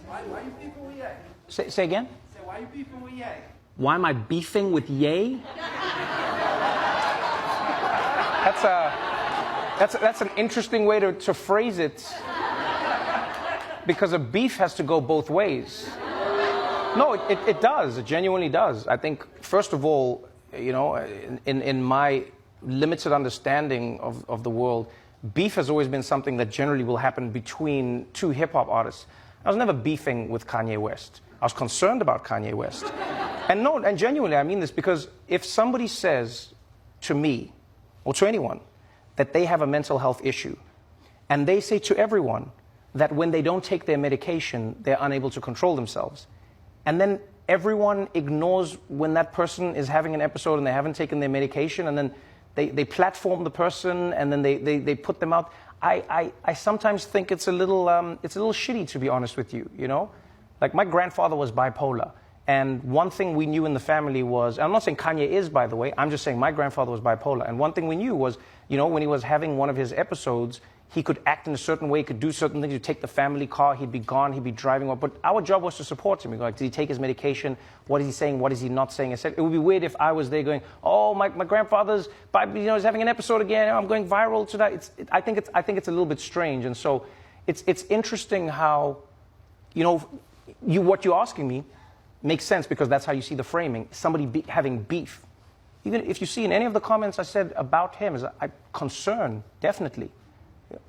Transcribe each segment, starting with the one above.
Why are you beefing with Ye? Say again? Why are you beefing with Ye? Why am I beefing with Ye? That's an interesting way to phrase it. Because a beef has to go both ways. No, it does. It genuinely does. I think, first of all, you know, in my limited understanding of the world, beef has always been something that generally will happen between two hip-hop artists. I was never beefing with Kanye West. I was concerned about Kanye West. And genuinely, I mean this, because if somebody says to me, or to anyone, that they have a mental health issue, and they say to everyone that when they don't take their medication, they're unable to control themselves, and then everyone ignores when that person is having an episode and they haven't taken their medication, and then they platform the person, and then they put them out. I sometimes think it's a little shitty, to be honest with you, you know? Like, my grandfather was bipolar, and one thing we knew in the family was, and I'm not saying Kanye is, by the way, I'm just saying my grandfather was bipolar, and one thing we knew was, you know, when he was having one of his episodes, he could act in a certain way, he could do certain things, he'd take the family car, he'd be gone, he'd be driving off. But our job was to support him. We go like, did he take his medication? What is he saying? What is he not saying? I said, it would be weird if I was there going, oh, my grandfather's, is having an episode again, I'm going viral tonight. I think it's a little bit strange. And so it's interesting how, you know, what you're asking me makes sense, because that's how you see the framing. Somebody having beef. Even if you see in any of the comments I said about him, is a concern, definitely.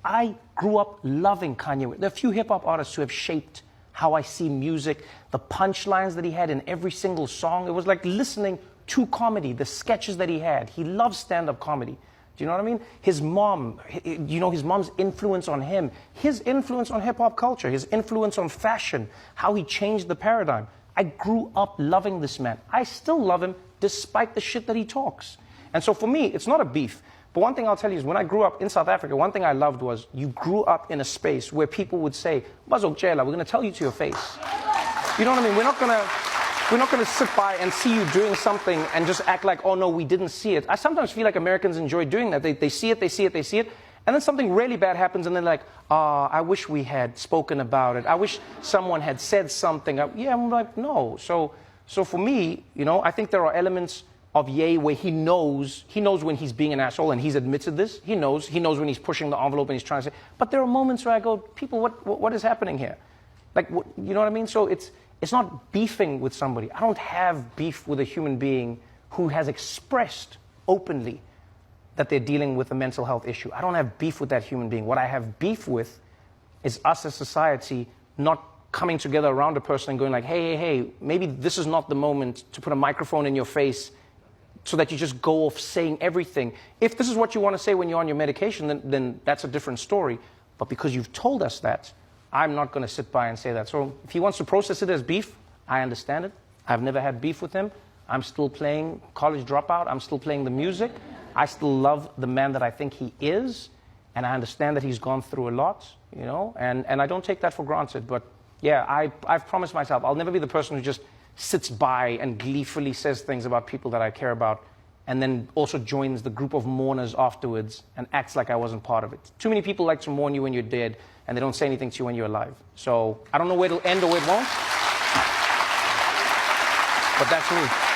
I grew up loving Kanye West. There are a few hip-hop artists who have shaped how I see music, the punchlines that he had in every single song. It was like listening to comedy, the sketches that he had. He loved stand-up comedy. Do you know what I mean? His mom, you know, his mom's influence on him, his influence on hip-hop culture, his influence on fashion, how he changed the paradigm. I grew up loving this man. I still love him despite the shit that he talks. And so for me, it's not a beef. But one thing I'll tell you is, when I grew up in South Africa, one thing I loved was you grew up in a space where people would say, Bazok Jela, we're going to tell you to your face. You know what I mean? We're not going to sit by and see you doing something and just act like, oh no, we didn't see it. I sometimes feel like Americans enjoy doing that. They see it, and then something really bad happens, and they're like, I wish we had spoken about it. I wish someone had said something. Yeah, I'm like, no. So for me, you know, I think there are elements of Ye where he knows when he's being an asshole, and he's admitted this. He knows when he's pushing the envelope and he's trying to say. But there are moments where I go, people, what is happening here? Like, you know what I mean? So it's not beefing with somebody. I don't have beef with a human being who has expressed openly that they're dealing with a mental health issue. I don't have beef with that human being. What I have beef with is us as society not coming together around a person and going like, hey, maybe this is not the moment to put a microphone in your face so that you just go off saying everything. If this is what you want to say when you're on your medication, then that's a different story. But because you've told us that, I'm not going to sit by and say that. So if he wants to process it as beef, I understand it. I've never had beef with him. I'm still playing College Dropout. I'm still playing the music. I still love the man that I think he is. And I understand that he's gone through a lot, you know, and I don't take that for granted. But yeah, I've promised myself I'll never be the person who just sits by and gleefully says things about people that I care about, and then also joins the group of mourners afterwards and acts like I wasn't part of it. Too many people like to mourn you when you're dead, and they don't say anything to you when you're alive. So I don't know where it'll end or where it won't, but that's me.